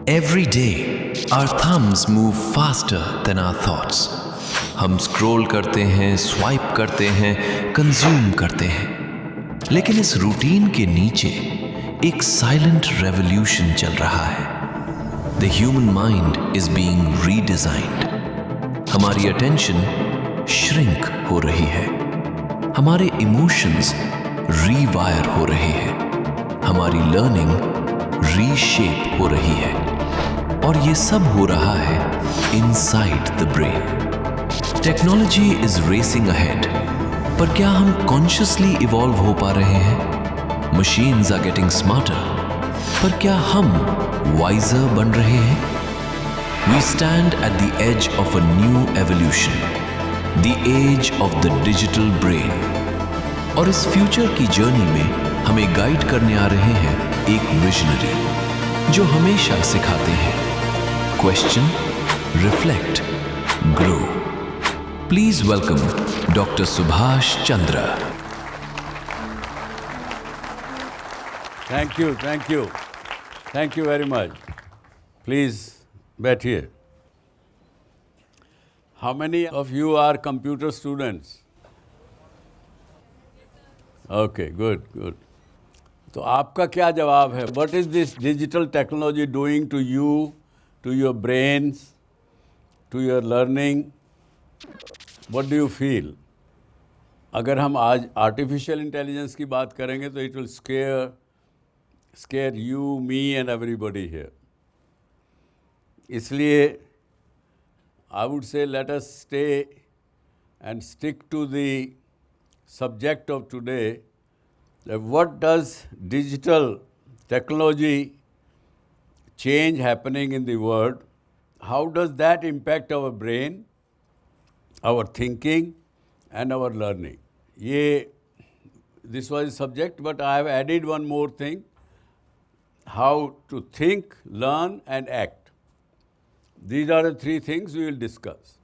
Every day, our thumbs move faster than our thoughts. हम scroll करते हैं, swipe करते हैं, कंज्यूम करते हैं, लेकिन इस रूटीन के नीचे एक साइलेंट रेवोल्यूशन चल रहा है. The human mind is being redesigned. हमारी अटेंशन श्रिंक हो रही है, हमारे इमोशंस रीवायर हो रहे हैं, हमारी लर्निंग रीशेप हो रही है, और ये सब हो रहा है inside the brain. Technology is racing ahead, पर क्या हम कॉन्शियसली इवॉल्व हो पा रहे हैं? मशीन्स आर गेटिंग स्मार्टर, पर क्या हम वाइजर बन रहे हैं? We stand at the as of a new evolution, the as of the digital brain. और इस फ्यूचर की जर्नी में हमें गाइड करने आ रहे हैं एक विजनरी जो हमेशा सिखाते हैं: question, reflect, grow. Please welcome doctor Subhash Chandra. Thank you, thank you. Thank you very much. Please बैठिए. How many of you are computer students? Okay, good, good. तो आपका क्या जवाब है? What is this digital technology doing to you, to your brains, to your learning? What do you feel? अगर हम आज artificial intelligence की बात करेंगे तो it will scare you, me and everybody here. इसलिए I would say let us stay and stick to the subject of today. What does digital technology change happening in the world? How does that impact our brain, our thinking and our learning? This was the subject, but I have added one more thing: how to think, learn and act. These are the three things we will discuss.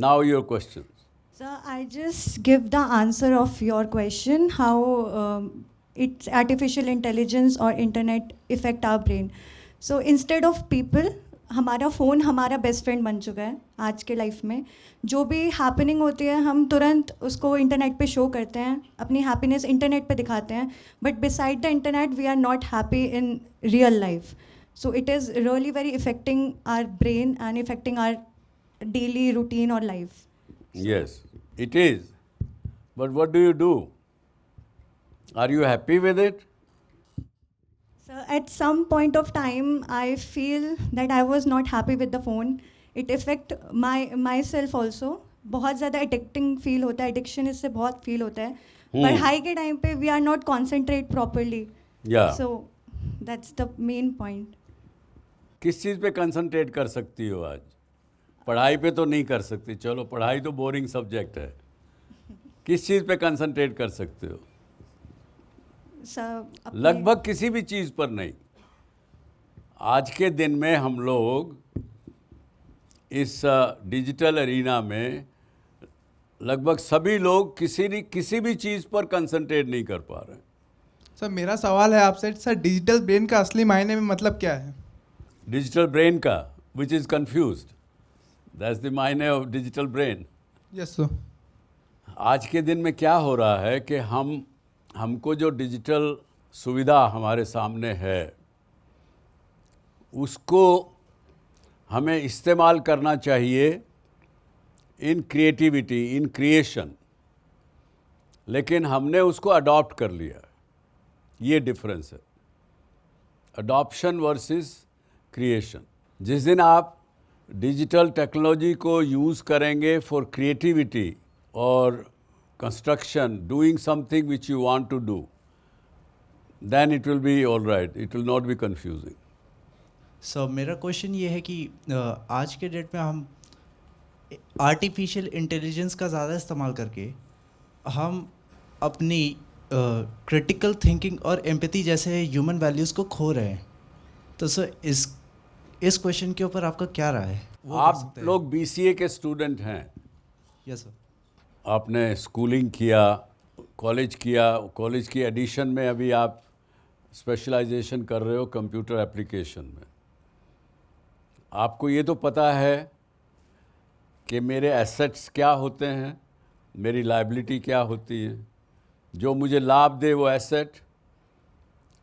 Now your questions. Sir, I just give the answer of your question, how it's artificial intelligence or internet affect our brain. So instead of people, हमारा phone हमारा best friend बन चुका है आज के life में. जो भी हैपनिंग होती है हम तुरंत उसको इंटरनेट पे शो करते हैं, अपनी हैप्पीनेस इंटरनेट पे दिखाते हैं, but beside the internet we are not happy in real life. So it is really very affecting our brain and affecting our daily routine और life. Yes, it is. But what do you do? Are you happy with it? So at some point of time, I feel that I was not happy with the phone. It affect myself also. बहुत ज़्यादा addicting feel होता है, addiction इससे बहुत feel होता है. पढ़ाई के टाइम पे we are not concentrate properly. Yeah. So that's the main point. किस चीज़ पे कंसंट्रेट कर सकती हो आज? पढ़ाई पे तो नहीं कर सकती, चलो पढ़ाई तो बोरिंग सब्जेक्ट है. किस चीज़ पे कंसंट्रेट कर सकते हो? लगभग किसी भी चीज़ पर नहीं. आज के दिन में हम लोग इस डिजिटल एरिना में लगभग सभी लोग किसी भी चीज़ पर कंसंट्रेट नहीं कर पा रहे हैं. सर मेरा सवाल है आपसे, सर डिजिटल ब्रेन का असली मायने में मतलब क्या है? डिजिटल ब्रेन का, which is confused, that's the meaning of digital brain. Yes sir. आज के दिन में क्या हो रहा है कि हमको जो डिजिटल सुविधा हमारे सामने है उसको हमें इस्तेमाल करना चाहिए इन क्रिएटिविटी, इन क्रिएशन, लेकिन हमने उसको अडॉप्ट कर लिया. ये डिफरेंस है, अडॉप्शन वर्सेस क्रिएशन. जिस दिन आप डिजिटल टेक्नोलॉजी को यूज़ करेंगे फॉर क्रिएटिविटी और construction, doing something which you want to do, then it will be all right. It will not be confusing. So मेरा क्वेश्चन ये है कि आज के डेट में हम आर्टिफिशियल इंटेलिजेंस का ज़्यादा इस्तेमाल करके हम अपनी क्रिटिकल थिंकिंग और एम्पैथी जैसे ह्यूमन वैल्यूज़ को खो रहे हैं. तो सर इस क्वेश्चन के ऊपर आपका क्या राय है? आप लोग BCA के स्टूडेंट हैं. Yes sir. आपने स्कूलिंग किया, कॉलेज किया, कॉलेज की एडिशन में अभी आप स्पेशलाइजेशन कर रहे हो कंप्यूटर एप्लीकेशन में. आपको ये तो पता है कि मेरे एसेट्स क्या होते हैं, मेरी लायबिलिटी क्या होती है। जो मुझे लाभ दे वो एसेट,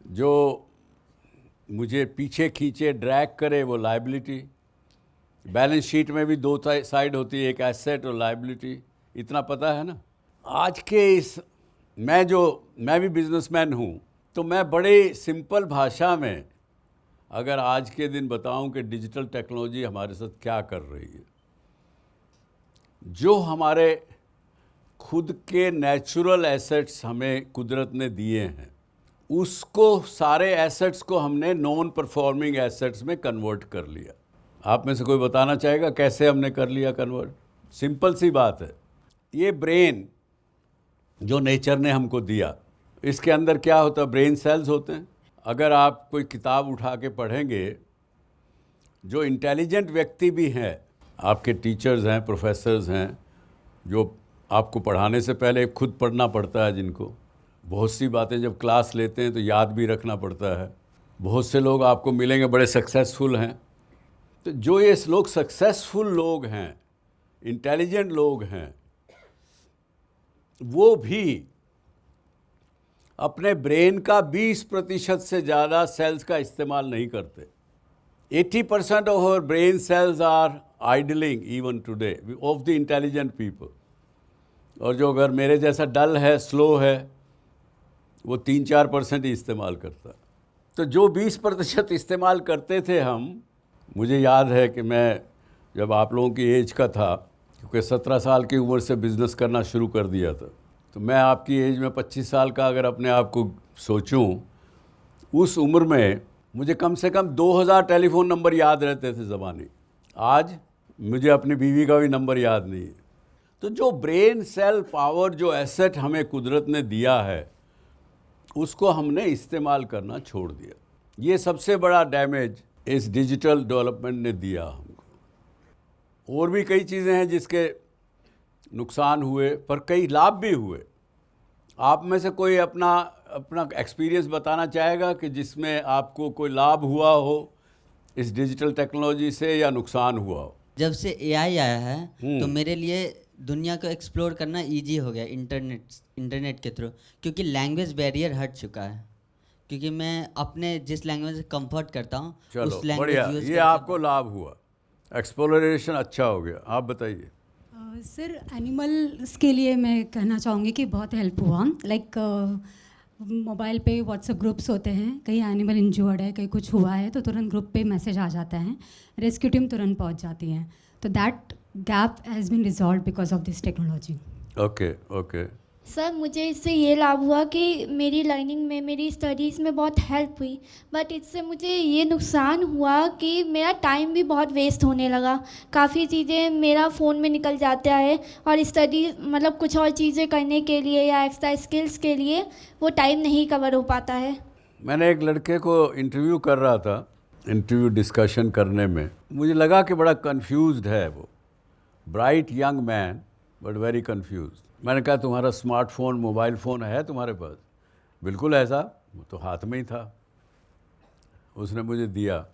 जो मुझे पीछे खींचे ड्रैग करे वो लायबिलिटी। बैलेंस शीट में भी दो साइड होती है, एक एसेट और लायबिलिटी, इतना पता है ना। आज के इस मैं भी बिजनेसमैन हूँ, तो मैं बड़े सिंपल भाषा में अगर आज के दिन बताऊं कि डिजिटल टेक्नोलॉजी हमारे साथ क्या कर रही है। जो हमारे खुद के नेचुरल एसेट्स हमें कुदरत ने दिए हैं, उसको सारे एसेट्स को हमने नॉन परफॉर्मिंग एसेट्स में कन्वर्ट कर लिया। आप में से कोई बताना चाहेगा कैसे हमने कर लिया कन्वर्ट? सिंपल सी बात है। ये ब्रेन जो नेचर ने हमको दिया, इसके अंदर क्या होता है? ब्रेन सेल्स होते हैं। अगर आप कोई किताब उठा के पढ़ेंगे, जो इंटेलिजेंट व्यक्ति भी हैं, आपके टीचर्स हैं, प्रोफेसर्स हैं, जो आपको पढ़ाने से पहले खुद पढ़ना पड़ता है, जिनको बहुत सी बातें जब क्लास लेते हैं तो याद भी रखना पड़ता है। बहुत से लोग आपको मिलेंगे बड़े सक्सेसफुल हैं। तो जो ये लोग सक्सेसफुल लोग हैं, इंटेलिजेंट लोग हैं, वो भी अपने ब्रेन का 20% से ज़्यादा सेल्स का इस्तेमाल नहीं करते। 80% of our brain cells are idling even today of the intelligent people. और जो अगर मेरे जैसा डल है, स्लो है, वो 3-4% ही इस्तेमाल करता। तो जो 20% इस्तेमाल करते थे हम, मुझे याद है कि मैं जब आप लोगों की एज का था, क्योंकि 17 साल की उम्र से बिज़नेस करना शुरू कर दिया था, तो मैं आपकी एज में 25 साल का अगर अपने आप को सोचूं, उस उम्र में मुझे कम से कम 2000 टेलीफोन नंबर याद रहते थे ज़बानी। आज मुझे अपनी बीवी का भी नंबर याद नहीं है। तो जो ब्रेन सेल पावर, जो एसेट हमें कुदरत ने दिया है, उसको हमने इस्तेमाल करना छोड़ दिया। ये सबसे बड़ा डैमेज इस डिजिटल डेवलपमेंट ने दिया हमको। और भी कई चीज़ें हैं जिसके नुकसान हुए, पर कई लाभ भी हुए। आप में से कोई अपना एक्सपीरियंस बताना चाहेगा कि जिसमें आपको कोई लाभ हुआ हो इस डिजिटल टेक्नोलॉजी से, या नुकसान हुआ हो? जब से एआई आया है तो मेरे लिए दुनिया को एक्सप्लोर करना इजी हो गया इंटरनेट के थ्रू, क्योंकि लैंग्वेज बैरियर हट चुका है। क्योंकि मैं अपने जिस लैंग्वेज से कंफर्ट करता हूँ उस चलो बढ़िया, लैंग्वेज ये आपको लाभ हुआ, एक्सप्लोरेशन अच्छा हो गया। आप बताइए। सर, एनिमल्स के लिए मैं कहना चाहूँगी कि बहुत हेल्प हुआ। लाइक मोबाइल पे व्हाट्सएप ग्रुप्स होते हैं, कहीं एनिमल इंजर्ड है, कहीं कुछ हुआ है, तो तुरंत ग्रुप पे मैसेज आ जाता है, रेस्क्यू टीम तुरंत पहुंच जाती है। तो that gap has been resolve because of this technology. Okay. Sir, मुझे इससे ये लाभ हुआ कि मेरी लर्निंग में, मेरी स्टडीज़ में बहुत हेल्प हुई, बट इससे मुझे ये नुकसान हुआ कि मेरा टाइम भी बहुत वेस्ट होने लगा। काफ़ी चीज़ें मेरा फ़ोन में निकल जाता है, और स्टडी मतलब कुछ और चीज़ें करने के लिए या एक्स्ट्रा स्किल्स के लिए वो टाइम नहीं कवर हो पाता है। मैंने एक लड़के को इंटरव्यू कर रहा था, इंटरव्यू डिस्कशन करने में मुझे लगा कि बड़ा कंफ्यूज्ड है वो, bright young man but very confused. मैंने कहा, तुम्हारा स्मार्टफोन, मोबाइल फ़ोन है तुम्हारे पास? बिल्कुल ऐसा, वो तो हाथ में ही था। उसने मुझे दिया।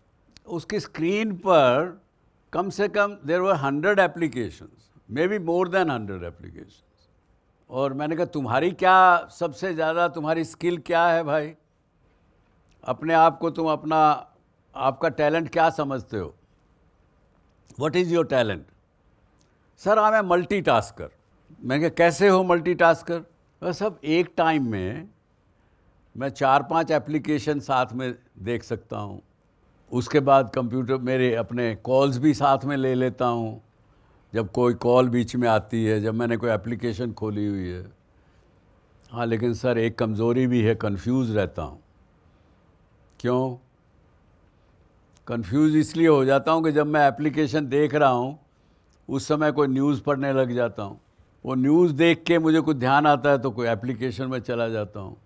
उसकी स्क्रीन पर कम से कम there were 100 applications, may be more than 100 applications. और मैंने कहा, तुम्हारी क्या सबसे ज़्यादा तुम्हारी स्किल क्या है भाई? अपने आप को तुम आपका टैलेंट क्या समझते हो? What is your talent? Sir, I am multitasker. मैंने कहा, कैसे हो मल्टीटास्कर? बस अब एक टाइम में मैं 4-5 एप्लीकेशन साथ में देख सकता हूँ। उसके बाद कंप्यूटर मेरे अपने कॉल्स भी साथ में ले लेता हूँ, जब कोई कॉल बीच में आती है, जब मैंने कोई एप्लीकेशन खोली हुई है। हाँ, लेकिन सर एक कमज़ोरी भी है, कंफ्यूज रहता हूँ। क्यों कंफ्यूज? इसलिए हो जाता हूँ कि जब मैं एप्लीकेशन देख रहा हूँ उस समय कोई न्यूज़ पढ़ने लग जाता हूँ। वो न्यूज़ देख के मुझे कुछ ध्यान आता है तो कोई एप्लीकेशन में चला जाता हूँ।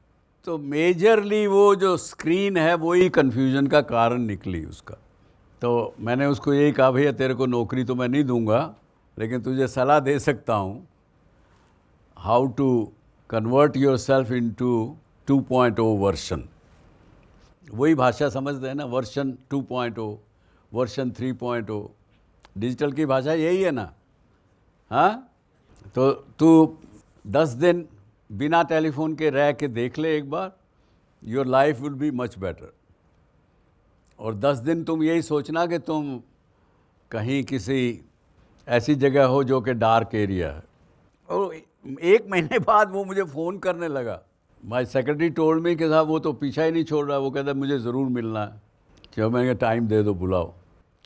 तो मेजरली वो जो स्क्रीन है वही कन्फ्यूजन का कारण निकली उसका। तो मैंने उसको यही कहा, भैया तेरे को नौकरी तो मैं नहीं दूंगा, लेकिन तुझे सलाह दे सकता हूँ how to convert yourself into 2.0 version. वही भाषा समझते हैं ना, वर्जन 2.0, वर्जन 3.0। डिजिटल की भाषा यही है ना। हाँ, तो तू 10 दिन बिना टेलीफोन के रह के देख ले एक बार, your life will be much better. और 10 दिन तुम यही सोचना कि तुम कहीं किसी ऐसी जगह हो जो कि डार्क एरिया है। और 1 महीने बाद वो मुझे फ़ोन करने लगा। माय सेक्रेटरी टोल्ड मी कि साहब वो तो पीछा ही नहीं छोड़ रहा, वो कहता मुझे ज़रूर मिलना है। क्यों? मैंने कहा टाइम दे दो, बुलाओ।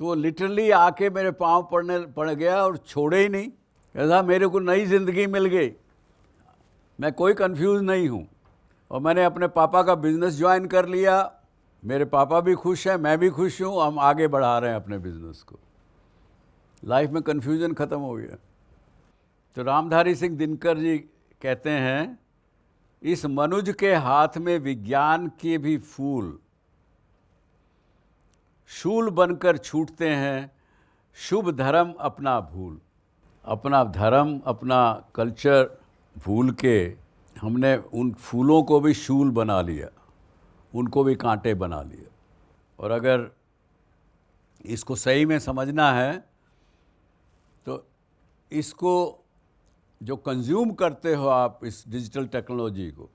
तो वो लिटरली आके मेरे पाँव पड़ गया और छोड़े ही नहीं। कहता मेरे को नई ज़िंदगी मिल गई, मैं कोई कंफ्यूज नहीं हूँ। और मैंने अपने पापा का बिज़नेस ज्वाइन कर लिया, मेरे पापा भी खुश हैं, मैं भी खुश हूँ, हम आगे बढ़ा रहे हैं अपने बिज़नेस को। लाइफ में कन्फ्यूजन ख़त्म हो गया। तो रामधारी सिंह दिनकर जी कहते हैं, इस मनुज के हाथ में विज्ञान के भी फूल शूल बनकर छूटते हैं, शुभ धर्म अपना भूल। अपना धर्म, अपना कल्चर भूल के हमने उन फूलों को भी शूल बना लिया, उनको भी कांटे बना लिया। और अगर इसको सही में समझना है तो इसको जो कंज्यूम करते हो आप, इस डिजिटल टेक्नोलॉजी को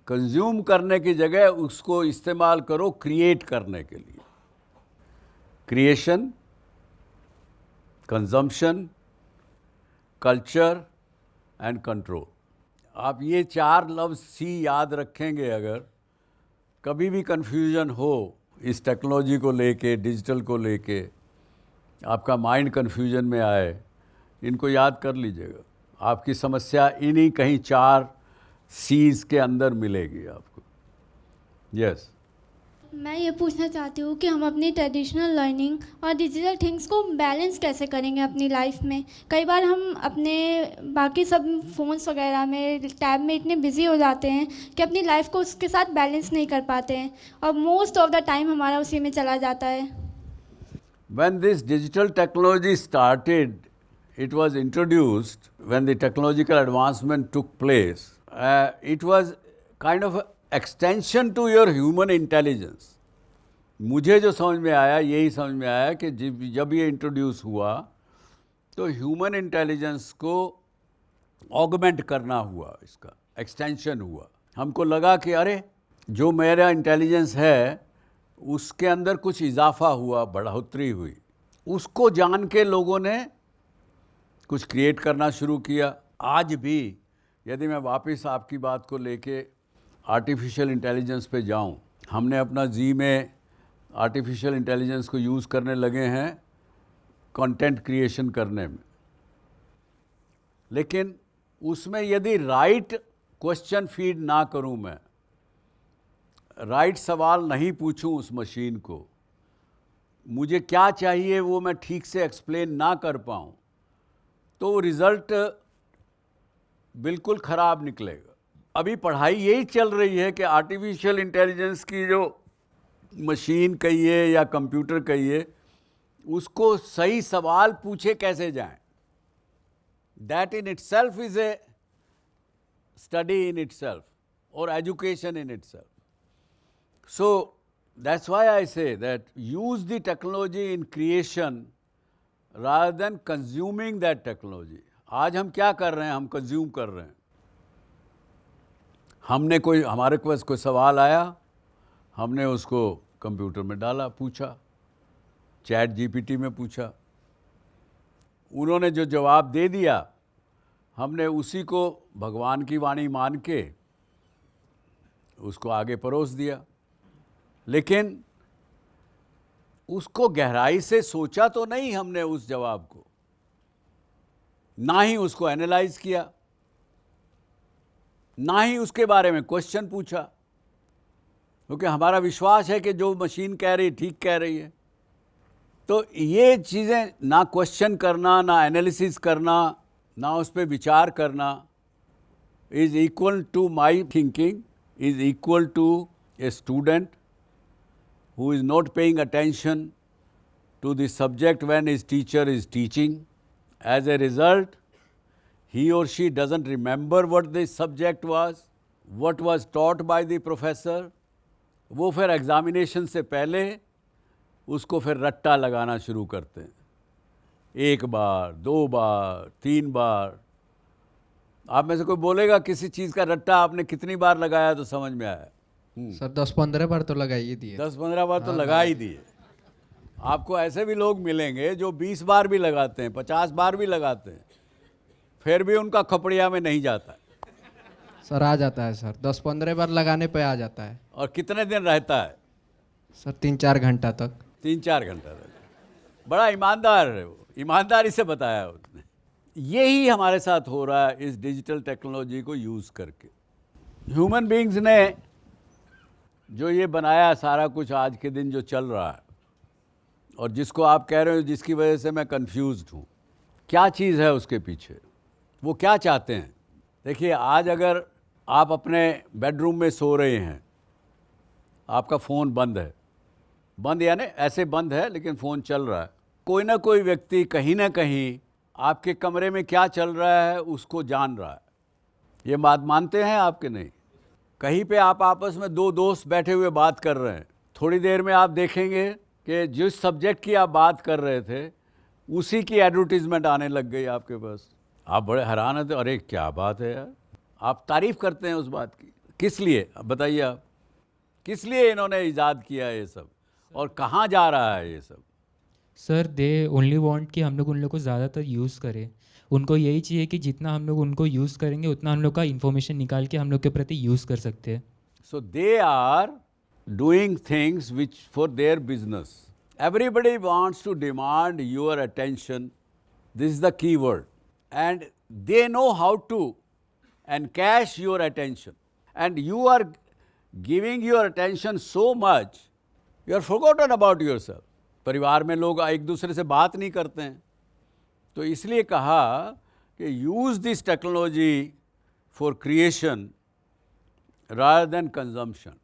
कंज्यूम करने की जगह उसको इस्तेमाल करो क्रिएट करने के लिए। Creation, consumption, culture and control. आप ये 4 लफ्ज़ सी याद रखेंगे। अगर कभी भी कन्फ्यूजन हो इस टेक्नोलॉजी को लेके, डिजिटल को लेके, आपका माइंड कन्फ्यूजन में आए, इनको याद कर लीजिएगा। आपकी समस्या इन्हीं कहीं 4 सीज़ के अंदर मिलेगी आपको। यस। मैं ये पूछना चाहती हूँ कि हम अपनी ट्रेडिशनल लर्निंग और डिजिटल थिंग्स को बैलेंस कैसे करेंगे अपनी लाइफ में। कई बार हम अपने बाकी सब फ़ोन्स वगैरह में, टैब में इतने बिज़ी हो जाते हैं कि अपनी लाइफ को उसके साथ बैलेंस नहीं कर पाते हैं और मोस्ट ऑफ द टाइम हमारा उसी में चला जाता है। When this digital technology started, it was introduced when the technological advancement took place. It was kind of an extension to your human intelligence. मुझे जो समझ में आया, यही समझ में आया कि जब ये इंट्रोड्यूस हुआ तो ह्यूमन इंटेलिजेंस को ऑगमेंट करना हुआ, इसका एक्सटेंशन हुआ। हमको लगा कि अरे जो मेरा इंटेलिजेंस है उसके अंदर कुछ इजाफा हुआ, बढ़ोतरी हुई। उसको जान के लोगों ने कुछ क्रिएट करना शुरू किया। आज भी यदि मैं वापस आपकी बात को लेके आर्टिफिशियल इंटेलिजेंस पे जाऊं, हमने अपना जी में आर्टिफिशियल इंटेलिजेंस को यूज़ करने लगे हैं कंटेंट क्रिएशन करने में। लेकिन उसमें यदि राइट क्वेश्चन फीड ना करूं, मैं राइट सवाल नहीं पूछूं उस मशीन को, मुझे क्या चाहिए वो मैं ठीक से एक्सप्लेन ना कर पाऊं, तो रिज़ल्ट बिल्कुल ख़राब निकलेगा। अभी पढ़ाई यही चल रही है कि आर्टिफिशियल इंटेलिजेंस की जो मशीन कहिए या कंप्यूटर कहिए, उसको सही सवाल पूछे कैसे जाएं। That in itself is a study in itself और education in itself. So that's why I say that use the technology in creation rather than consuming that technology. आज हम क्या कर रहे हैं? हम कंज्यूम कर रहे हैं। हमारे पास कोई सवाल आया, हमने उसको कंप्यूटर में डाला, पूछा, चैट जीपीटी में पूछा, उन्होंने जो जवाब दे दिया, हमने उसी को भगवान की वाणी मान के उसको आगे परोस दिया। लेकिन उसको गहराई से सोचा तो नहीं हमने उस जवाब को, ना ही उसको एनालाइज किया, ना ही उसके बारे में क्वेश्चन पूछा, क्योंकि हमारा विश्वास है कि जो मशीन कह रही ठीक कह रही है। तो ये चीज़ें ना क्वेश्चन करना, ना एनालिसिस करना, ना उस पर विचार करना is equal to my thinking, is equal to a student who is not paying attention to the subject when his teacher is teaching. As a result, he or she doesn't remember what the subject was, what was taught by the professor. वो फिर examination से पहले उसको फिर रट्टा लगाना शुरू करते हैं, 1 बार 2 बार 3 बार। आप में से कोई बोलेगा किसी चीज़ का रट्टा आपने कितनी बार लगाया तो समझ में आया? सर 10-15 बार तो लगा ही दिए। 10-15 बार तो लगा ही दिए। आपको ऐसे भी लोग मिलेंगे जो 20 बार भी लगाते हैं, 50 बार भी लगाते हैं, फिर भी उनका खपड़िया में नहीं जाता है। सर आ जाता है सर, 10-15 बार लगाने पे आ जाता है। और कितने दिन रहता है? सर 3-4 घंटा तक। 3-4 घंटा रहता है। बड़ा ईमानदार है वो, ईमानदारी से बताया उसने। यही हमारे साथ हो रहा है इस डिजिटल टेक्नोलॉजी को यूज़ करके। ह्यूमन बीइंग्स ने जो ये बनाया सारा कुछ आज के दिन जो चल रहा है, और जिसको आप कह रहे हो जिसकी वजह से मैं कंफ्यूज्ड हूँ, क्या चीज़ है उसके पीछे, वो क्या चाहते हैं? देखिए, आज अगर आप अपने बेडरूम में सो रहे हैं, आपका फ़ोन बंद है, बंद यानी ऐसे बंद है लेकिन फ़ोन चल रहा है, कोई ना कोई व्यक्ति कहीं ना कहीं आपके कमरे में क्या चल रहा है उसको जान रहा है। ये बात मानते हैं आपके? नहीं। कहीं पे आप आपस में 2 दोस्त बैठे हुए बात कर रहे हैं, थोड़ी देर में आप देखेंगे कि जिस सब्जेक्ट की आप बात कर रहे थे उसी की एडवर्टीजमेंट आने लग गई आपके पास। आप बड़े हैरान होते, अरे क्या बात है यार। आप तारीफ़ करते हैं उस बात की, किस लिए? अब बताइए आप, किस लिए इन्होंने ईजाद किया ये सब, और कहाँ जा रहा है ये सब? सर दे ओनली वांट कि हम लोग उन लोग को ज़्यादातर यूज़ करें। उनको यही चाहिए कि जितना हम लोग उनको यूज़ करेंगे उतना हम लोग का इन्फॉर्मेशन निकाल के हम लोग के प्रति यूज़ कर सकते हैं। So they are doing things which for their business. Everybody wants to demand your attention, this is the key word, and they know how to encash your attention, and you are giving your attention so much you are forgotten about yourself. परिवार में लोग एक दूसरे से बात नहीं करते हैं, तो इसलिए कहा कि use this technology for creation rather than consumption,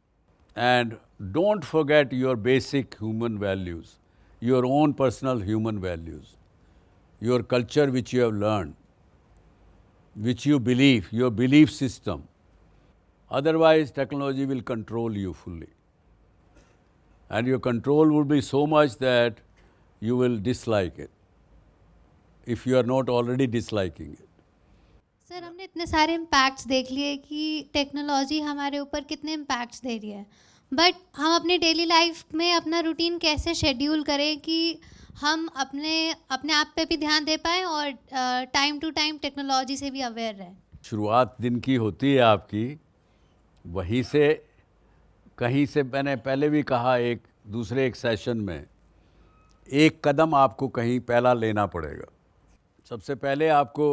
and don't forget your basic human values, your own personal human values, your culture which you have learned, which you believe, your belief system. Otherwise technology will control you fully, and your control would be so much that you will dislike it if you are not already disliking it. Sir हमने इतने सारे impacts देख लिए कि technology हमारे ऊपर कितने impacts दे रही है, बट हम अपनी डेली लाइफ में अपना रूटीन कैसे शेड्यूल करें कि हम अपने आप पे भी ध्यान दे पाएँ और टाइम टू टाइम टेक्नोलॉजी से भी अवेयर रहें। शुरुआत दिन की होती है आपकी, वहीं से कहीं से, मैंने पहले भी कहा एक सेशन में, एक कदम आपको कहीं पहला लेना पड़ेगा। सबसे पहले आपको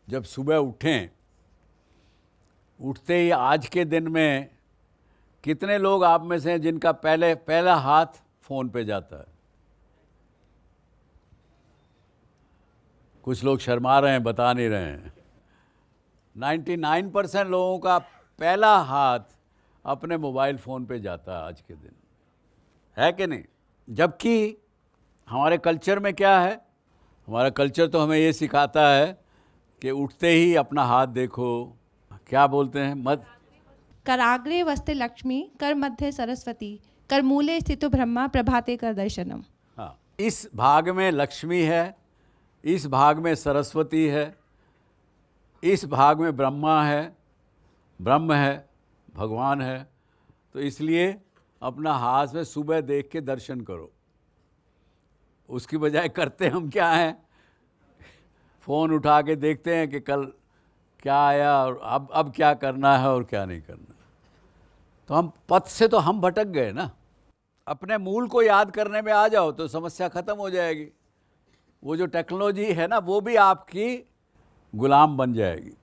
जब सुबह उठें, उठते ही आज के दिन में कितने लोग आप में से हैं जिनका पहला हाथ फ़ोन पे जाता है? कुछ लोग शर्मा रहे हैं, बता नहीं रहे हैं। 99% लोगों का पहला हाथ अपने मोबाइल फ़ोन पे जाता है आज के दिन, है कि नहीं? जबकि हमारे कल्चर में क्या है? हमारा कल्चर तो हमें ये सिखाता है कि उठते ही अपना हाथ देखो, क्या बोलते हैं, मत कराग्रे वस्ते लक्ष्मी कर मध्य सरस्वती कर मूले स्थितो ब्रह्मा प्रभाते कर दर्शनम। हाँ, इस भाग में लक्ष्मी है, इस भाग में सरस्वती है, इस भाग में ब्रह्मा है, ब्रह्म है, भगवान है। तो इसलिए अपना हाथ में सुबह देख के दर्शन करो। उसकी बजाय करते हम क्या हैं? फ़ोन उठा के देखते हैं कि कल क्या आया और अब क्या करना है और क्या नहीं करना। तो हम पथ से तो हम भटक गए ना। अपने मूल को याद करने में आ जाओ तो समस्या ख़त्म हो जाएगी। वो जो टेक्नोलॉजी है ना, वो भी आपकी गुलाम बन जाएगी।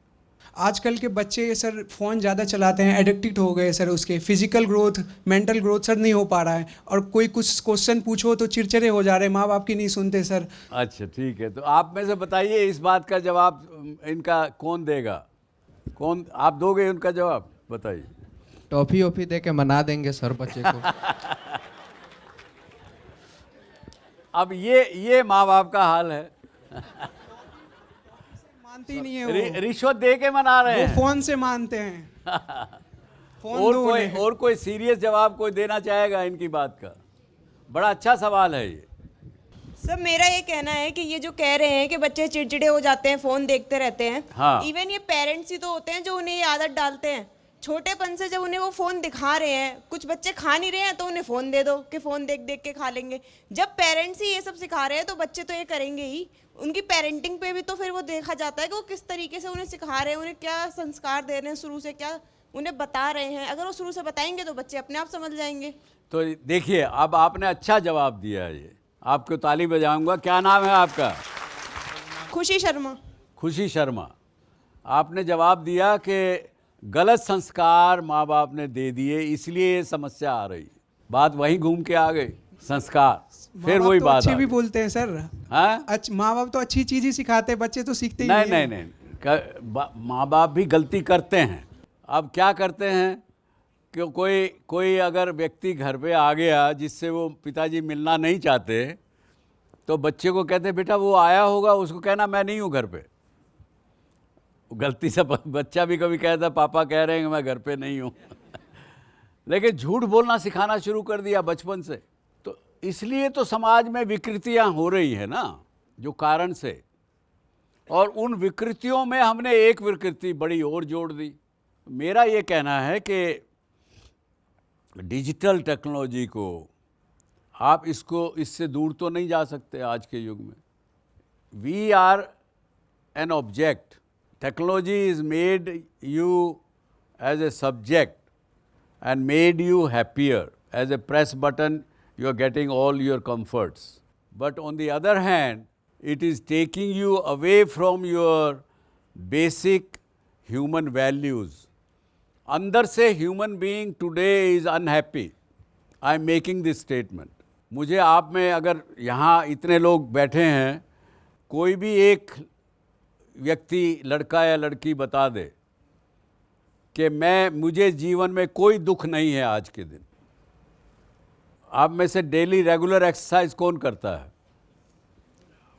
आजकल के बच्चे सर फ़ोन ज़्यादा चलाते हैं, एडिक्टेड हो गए सर। उसके physical growth, mental growth sir नहीं हो पा रहा है, और कोई कुछ क्वेश्चन पूछो तो चिड़चिड़े हो जा रहे हैं, माँ बाप की नहीं सुनते सर। अच्छा ठीक है, तो आप में से बताइए इस बात का जवाब इनका कौन देगा? कौन, आप दोगे उनका जवाब? बताइए। टॉफ़ी वॉफ़ी दे के मना देंगे सर बच्चे को। अब ये माँ बाप का हाल है। मानते ही नहीं है वो, रिश्वत दे के मना रहे हैं, वो फोन से मानते हैं। फोन और कोई सीरियस जवाब कोई देना चाहेगा इनकी बात का? बड़ा अच्छा सवाल है ये। सर मेरा ये कहना है कि ये जो कह रहे हैं कि बच्चे चिड़चिड़े हो जाते हैं, फ़ोन देखते रहते हैं, हाँ। इवन ये पेरेंट्स ही तो होते हैं जो उन्हें ये आदत डालते हैं। छोटेपन से जब उन्हें वो फ़ोन दिखा रहे हैं, कुछ बच्चे खा नहीं रहे हैं तो उन्हें फ़ोन दे दो कि फ़ोन देख देख के खा लेंगे। जब पेरेंट्स ही ये सब सिखा रहे हैं तो बच्चे तो ये करेंगे ही। उनकी पेरेंटिंग पे भी तो फिर वो देखा जाता है कि वो किस तरीके से उन्हें सिखा रहे हैं, उन्हें क्या संस्कार दे रहे हैं, शुरू से क्या उन्हें बता रहे हैं। अगर वो शुरू से बताएंगे तो बच्चे अपने आप समझ जाएंगे। तो देखिए, अब आपने अच्छा जवाब दिया है, ये आपको ताली बजाऊंगा। क्या नाम है आपका? खुशी शर्मा। खुशी शर्मा, आपने जवाब दिया कि गलत संस्कार माँ बाप ने दे दिए, इसलिए ये समस्या आ रही। बात वहीं घूम के आ गई, संस्कार। फिर वही तो बात अच्छे आ भी गई। बोलते हैं सर। हाँ, माँ बाप तो अच्छी चीज़ ही सिखाते हैं, बच्चे तो सीखते ही नहीं नहीं नहीं नहीं, माँ बाप भी गलती करते हैं। अब क्या करते हैं कि कोई अगर व्यक्ति घर पे आ गया जिससे वो पिताजी मिलना नहीं चाहते, तो बच्चे को कहते बेटा वो आया होगा, उसको कहना मैं नहीं हूँ घर पे। गलती से बच्चा भी कभी कहता पापा कह रहे हैं कि मैं घर पे नहीं हूँ लेकिन झूठ बोलना सिखाना शुरू कर दिया बचपन से। तो इसलिए तो समाज में विकृतियाँ हो रही है ना, जो कारण से। और उन विकृतियों में हमने एक विकृति बड़ी और जोड़ दी। मेरा ये कहना है कि डिजिटल टेक्नोलॉजी को आप इससे दूर तो नहीं जा सकते आज के युग में। We are an object. Technology is made you as a subject and made you happier. As a press button, you are getting all your comforts. But on the other hand, it is taking you away from your basic human values. अंदर से human being today is unhappy. I am making this statement. मुझे आप में अगर यहाँ इतने लोग बैठे हैं, कोई भी एक व्यक्ति, लड़का या लड़की बता दे कि मुझे जीवन में कोई दुख नहीं है आज के दिन। आप में से डेली रेगुलर एक्सरसाइज कौन करता है?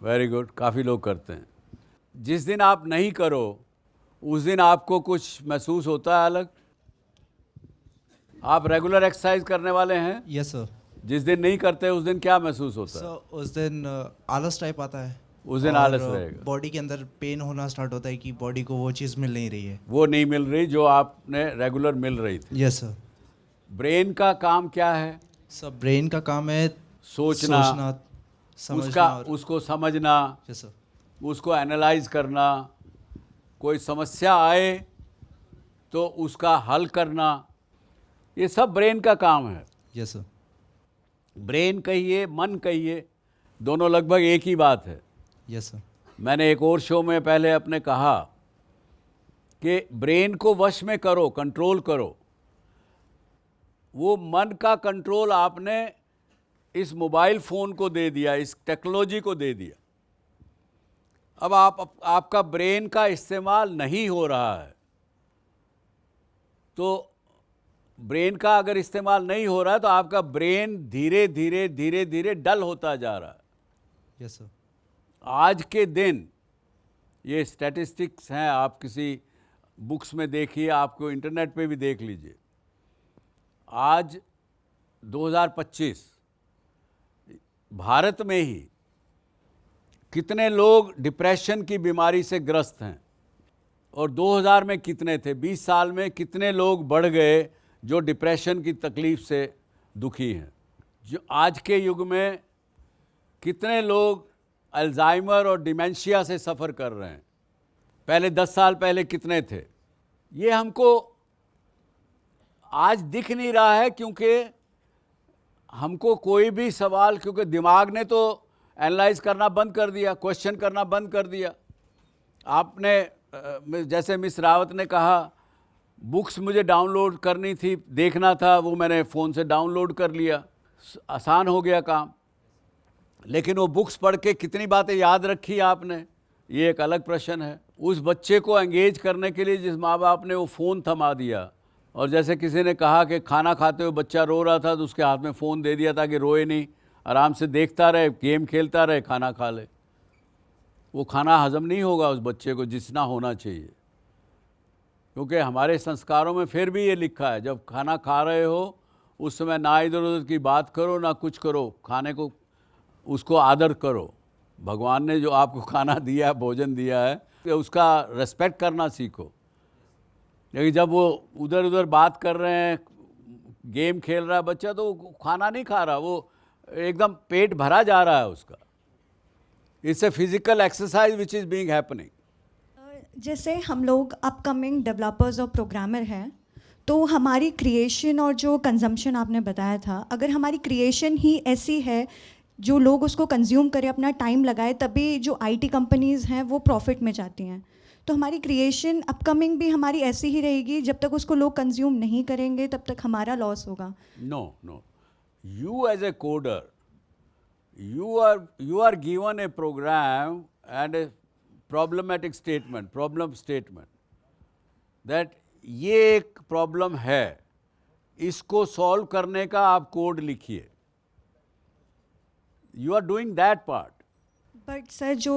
वेरी गुड, काफ़ी लोग करते हैं। जिस दिन आप नहीं करो उस दिन आपको कुछ महसूस होता है अलग? आप रेगुलर एक्सरसाइज करने वाले हैं? Yes sir. जिस दिन नहीं करते उस दिन क्या महसूस होता है? सर उस दिन आलस टाइप आता है। उस दिन आलस रहेगा। बॉडी के अंदर पेन होना स्टार्ट होता है कि बॉडी को वो चीज़ मिल नहीं रही है, वो नहीं मिल रही जो आपने रेगुलर मिल रही थी। Yes sir. ब्रेन का काम क्या है? सर ब्रेन का काम है सोचना समझना उसको समझना, यस सर, उसको एनालाइज करना, कोई समस्या आए तो उसका हल करना, ये सब ब्रेन का काम है। Yes sir. ब्रेन कहिए, मन कहिए, दोनों लगभग एक ही बात है। Yes sir. मैंने एक और शो में पहले अपने कहा कि ब्रेन को वश में करो, कंट्रोल करो। वो मन का कंट्रोल आपने इस मोबाइल फ़ोन को दे दिया, इस टेक्नोलॉजी को दे दिया। अब आपका ब्रेन का इस्तेमाल नहीं हो रहा है, तो ब्रेन का अगर इस्तेमाल नहीं हो रहा है तो आपका ब्रेन धीरे धीरे धीरे धीरे डल होता जा रहा है। Yes sir. आज के दिन ये स्टैटिस्टिक्स हैं, आप किसी बुक्स में देखिए, आपको इंटरनेट पे भी देख लीजिए। आज 2025 भारत में ही कितने लोग डिप्रेशन की बीमारी से ग्रस्त हैं और 2000 में कितने थे? 20 साल में कितने लोग बढ़ गए जो डिप्रेशन की तकलीफ़ से दुखी हैं? जो आज के युग में कितने लोग अल्जाइमर और डिमेंशिया से सफ़र कर रहे हैं? पहले 10 साल पहले कितने थे? ये हमको आज दिख नहीं रहा है क्योंकि हमको कोई भी सवाल, क्योंकि दिमाग ने तो एनालाइज करना बंद कर दिया, क्वेश्चन करना बंद कर दिया। आपने जैसे मिस रावत ने कहा, बुक्स मुझे डाउनलोड करनी थी, देखना था, वो मैंने फ़ोन से डाउनलोड कर लिया, आसान हो गया काम। लेकिन वो बुक्स पढ़ के कितनी बातें याद रखी आपने, ये एक अलग प्रश्न है। उस बच्चे को एंगेज करने के लिए जिस माँ बाप ने वो फ़ोन थमा दिया, और जैसे किसी ने कहा कि खाना खाते हुए बच्चा रो रहा था तो उसके हाथ में फ़ोन दे दिया ताकि रोए नहीं, आराम से देखता रहे, गेम खेलता रहे, खाना खा ले। वो खाना हजम नहीं होगा उस बच्चे को जितना होना चाहिए, क्योंकि हमारे संस्कारों में फिर भी ये लिखा है जब खाना खा रहे हो उस समय ना इधर उधर की बात करो ना कुछ करो, खाने को उसको आदर करो। भगवान ने जो आपको खाना दिया है, भोजन दिया है, उसका रेस्पेक्ट करना सीखो। लेकिन जब वो उधर उधर बात कर रहे हैं, गेम खेल रहा है बच्चा, तो वो खाना नहीं खा रहा, वो एकदम पेट भरा जा रहा है उसका। It's a physical exercise which is being happening. जैसे हम लोग अपकमिंग डेवलपर्स और प्रोग्रामर हैं, तो हमारी क्रिएशन और जो कंजम्पशन आपने बताया था, अगर हमारी क्रिएशन ही ऐसी है जो लोग उसको कंज्यूम करें, अपना टाइम लगाए, तभी जो आईटी कंपनीज़ हैं वो प्रॉफिट में जाती हैं। तो हमारी क्रिएशन अपकमिंग भी हमारी ऐसी ही रहेगी, जब तक उसको लोग कंज्यूम नहीं करेंगे तब तक हमारा लॉस होगा। No, you as a coder, you are given a program and a problem statement that ये एक प्रॉब्लम है, इसको सॉल्व करने का आप कोड लिखिए। You are doing that part. But sir, जो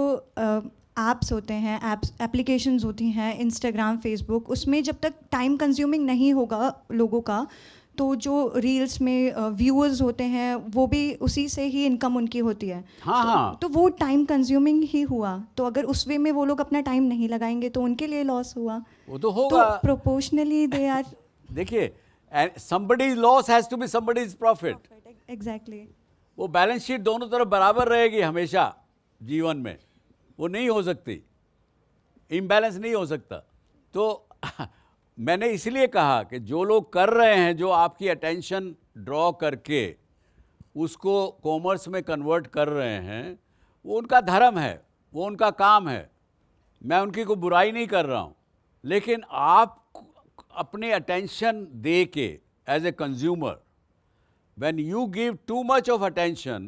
ऐप्स होते हैं, एप्लीकेशंस होती हैं, इंस्टाग्राम, फेसबुक, उसमें जब तक टाइम कंज्यूमिंग नहीं होगा लोगों का, तो जो रील्स में व्यूअर्स होते हैं वो भी उसी से ही इनकम उनकी होती है। तो वो टाइम कंज्यूमिंग ही हुआ। तो अगर उस वे में वो लोग अपना टाइम नहीं लगाएंगे तो उनके लिए लॉस हुआ। वो तो होगा। तो प्रोपोर्शनली दे आर, देखिए, somebody's loss has to be somebody's profit। Exactly. वो बैलेंस शीट दोनों तरफ बराबर रहेगी हमेशा जीवन में, वो नहीं हो सकती, इम्बैलेंस नहीं हो सकता। तो मैंने इसलिए कहा कि जो लोग कर रहे हैं, जो आपकी अटेंशन ड्रॉ करके उसको कॉमर्स में कन्वर्ट कर रहे हैं, वो उनका धर्म है, वो उनका काम है, मैं उनकी कोई बुराई नहीं कर रहा हूँ। लेकिन आप अपनी अटेंशन दे के as a consumer, when you give too much of attention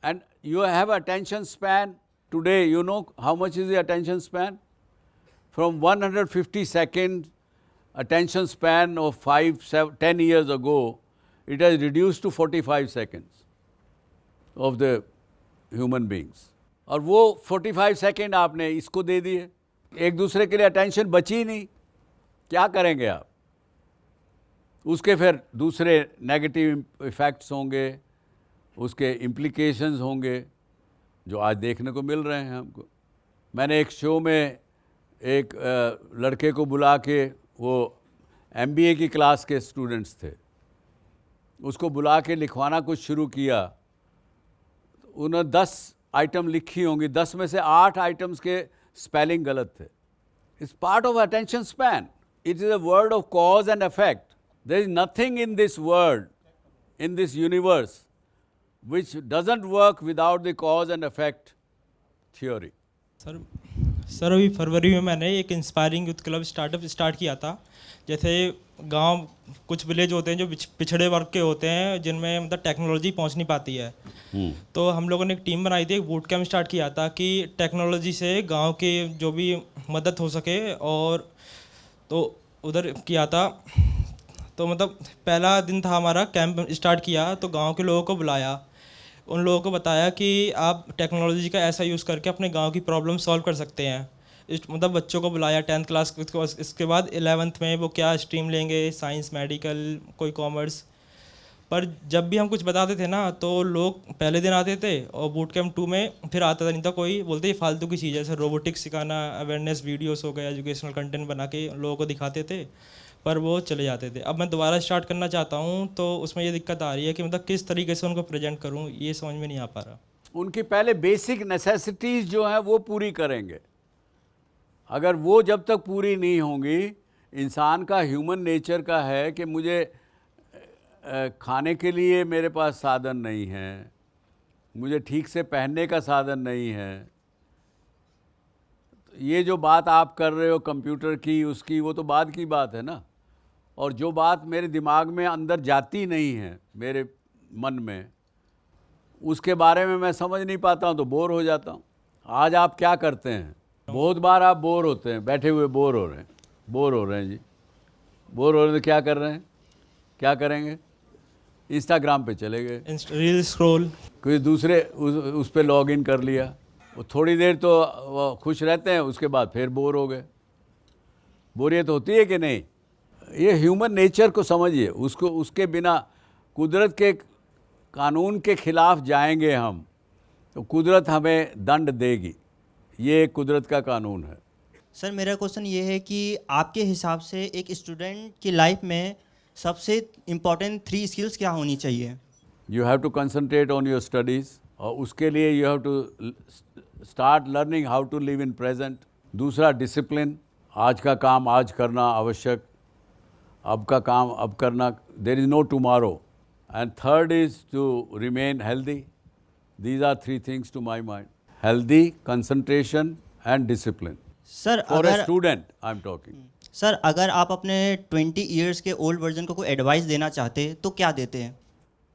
and you have attention span today, you know how much is the attention span? From 150 second attention span of 5, 7, 10 years ago, it has reduced to 45 seconds of the human beings. और वो 45 second आपने इसको दे दिए, एक दूसरे के लिए attention बची नहीं, क्या करेंगे आप? उसके फिर दूसरे नेगेटिव इफ़ेक्ट्स होंगे, उसके इम्प्लीकेशंस होंगे जो आज देखने को मिल रहे हैं हमको। मैंने एक शो में एक लड़के को बुला के, वो MBA की क्लास के स्टूडेंट्स थे, उसको बुला के लिखवाना कुछ शुरू किया। उन्होंने 10 आइटम लिखी होंगी, 10 में से 8 आइटम्स के स्पेलिंग गलत थे। It's part of attention span. It is a word of cause and effect. There is nothing in this world, in this universe, which doesn't work without the cause and effect theory. Sir अभी फरवरी में मैंने एक inspiring youth club start किया था। जैसे गांव, कुछ village होते हैं जो पिछड़े वर्ग के होते हैं, जिनमें मतलब टेक्नोलॉजी पहुंच नहीं पाती है। तो हम लोगों ने एक टीम बनाई थी, एक बूट कैम्प स्टार्ट किया था कि टेक्नोलॉजी से गाँव की जो भी मदद हो सके, और तो उधर किया था। तो मतलब पहला दिन था हमारा, कैंप स्टार्ट किया तो गांव के लोगों को बुलाया, उन लोगों को बताया कि आप टेक्नोलॉजी का ऐसा यूज़ करके अपने गांव की प्रॉब्लम सॉल्व कर सकते हैं। मतलब बच्चों को बुलाया 10th क्लास, इसके बाद 11th में वो क्या स्ट्रीम लेंगे, साइंस, मेडिकल, कोई कॉमर्स। पर जब भी हम कुछ बताते थे ना, तो लोग पहले दिन आते थे और बूट कैम्प 2 में फिर आता नहीं था कोई, बोलते ये फालतू की चीज़ है। जैसे रोबोटिक्स सिखाना, अवेयरनेस वीडियोस हो गए, एजुकेशनल कंटेंट बना के लोगों को दिखाते थे, पर वो चले जाते थे। अब मैं दोबारा स्टार्ट करना चाहता हूँ, तो उसमें ये दिक्कत आ रही है कि मतलब किस तरीके से उनको प्रेजेंट करूँ, ये समझ में नहीं आ पा रहा। उनकी पहले बेसिक नेसेसिटीज़ जो हैं वो पूरी करेंगे। अगर वो जब तक पूरी नहीं होंगी, इंसान का ह्यूमन नेचर का है कि मुझे खाने के लिए मेरे पास साधन नहीं है, मुझे ठीक से पहनने का साधन नहीं है। ये जो बात आप कर रहे हो कंप्यूटर की, उसकी, वो तो बाद की बात है ना। और जो बात मेरे दिमाग में अंदर जाती नहीं है, मेरे मन में, उसके बारे में मैं समझ नहीं पाता हूँ तो बोर हो जाता हूँ। आज आप क्या करते हैं? बहुत बार आप बोर होते हैं, बैठे हुए बोर हो रहे हैं, जी, बोर हो रहे हैं तो क्या कर रहे हैं, क्या करेंगे? इंस्टाग्राम पे चले गए, रील स्क्रॉल, कोई दूसरे उस पर लॉग इन कर लिया। वो थोड़ी देर तो वो खुश रहते हैं, उसके बाद फिर बोर हो गए। बोरियत होती है कि नहीं? ये ह्यूमन नेचर को समझिए, उसको उसके बिना कुदरत के कानून के खिलाफ जाएंगे हम तो कुदरत हमें दंड देगी। ये कुदरत का कानून है। सर मेरा क्वेश्चन ये है कि आपके हिसाब से एक स्टूडेंट की लाइफ में सबसे इम्पोर्टेंट 3 स्किल्स क्या होनी चाहिए? You have to concentrate on your studies, और उसके लिए you have to start learning how to live in present. दूसरा डिसिप्लिन, आज का काम आज करना आवश्यक, अब का काम अब करना, there is no tomorrow. And third is to remain healthy. These are 3 things to my mind: healthy, concentration and discipline. Sir for अगर a student I am talking. Sir अगर आप अपने 20 इयर्स के ओल्ड वर्जन को कोई advice देना चाहते तो क्या देते हैं?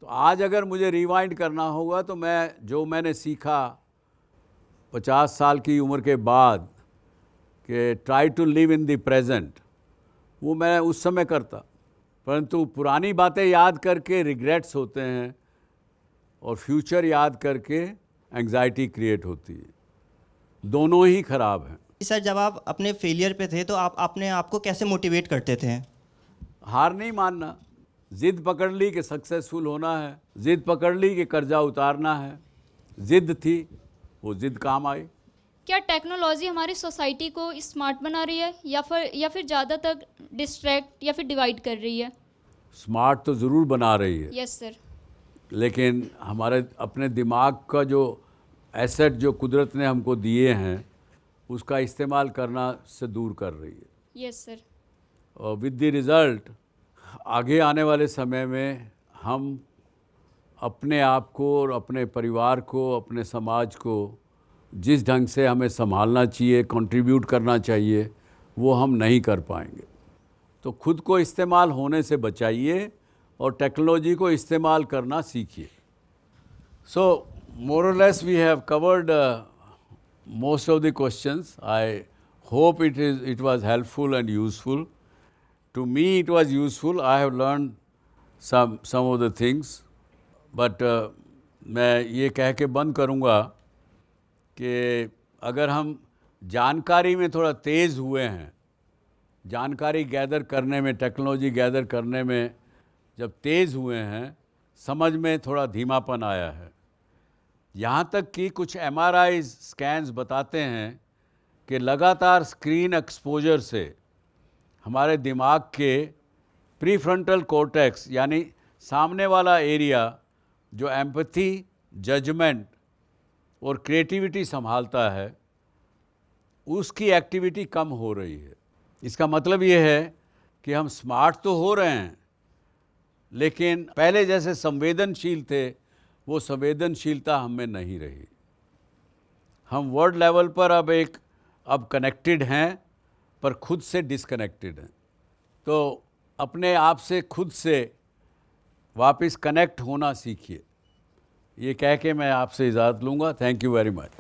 तो आज अगर मुझे रिवाइंड करना होगा तो मैं जो मैंने सीखा 50 साल की उम्र के बाद कि try to live in the present, वो मैं उस समय करता। परंतु पुरानी बातें याद करके रिग्रेट्स होते हैं और फ्यूचर याद करके एंग्जाइटी क्रिएट होती है। दोनों ही खराब हैं। सर जब आप अपने फेलियर पे थे तो आप अपने आप को कैसे मोटिवेट करते थे? हार नहीं मानना, जिद पकड़ ली कि सक्सेसफुल होना है, जिद पकड़ ली कि कर्जा उतारना है, जिद थी, वो जिद काम आई। क्या टेक्नोलॉजी हमारी सोसाइटी को स्मार्ट बना रही है या फिर ज़्यादातर डिस्ट्रैक्ट या फिर डिवाइड कर रही है? स्मार्ट तो ज़रूर बना रही है। Yes sir. लेकिन हमारे अपने दिमाग का जो एसेट जो कुदरत ने हमको दिए हैं उसका इस्तेमाल करना से दूर कर रही है। Yes sir. और विद द रिज़ल्ट आगे आने वाले समय में हम अपने आप को और अपने परिवार को, अपने समाज को जिस ढंग से हमें संभालना चाहिए, कंट्रीब्यूट करना चाहिए, वो हम नहीं कर पाएंगे। तो खुद को इस्तेमाल होने से बचाइए और टेक्नोलॉजी को इस्तेमाल करना सीखिए। सो मोर और less we have covered most of the questions. I hope it was helpful and useful. To me it was useful. I have learned some of the things. But मैं ये कह के बंद करूँगा कि अगर हम जानकारी में थोड़ा तेज़ हुए हैं, जानकारी गैदर करने में, टेक्नोलॉजी गैदर करने में जब तेज़ हुए हैं, समझ में थोड़ा धीमापन आया है। यहाँ तक कि कुछ MRI स्कैन्स बताते हैं कि लगातार स्क्रीन एक्सपोजर से हमारे दिमाग के प्रीफ्रंटल कॉर्टेक्स यानी सामने वाला एरिया जो एम्पैथी, जजमेंट और क्रिएटिविटी संभालता है, उसकी एक्टिविटी कम हो रही है। इसका मतलब ये है कि हम स्मार्ट तो हो रहे हैं, लेकिन पहले जैसे संवेदनशील थे वो संवेदनशीलता हम में नहीं रही। हम वर्ल्ड लेवल पर अब कनेक्टेड हैं पर खुद से डिसकनेक्टेड हैं। तो अपने आप से खुद से वापस कनेक्ट होना सीखिए। ये कह के मैं आपसे इजाज़त लूँगा। Thank you very much.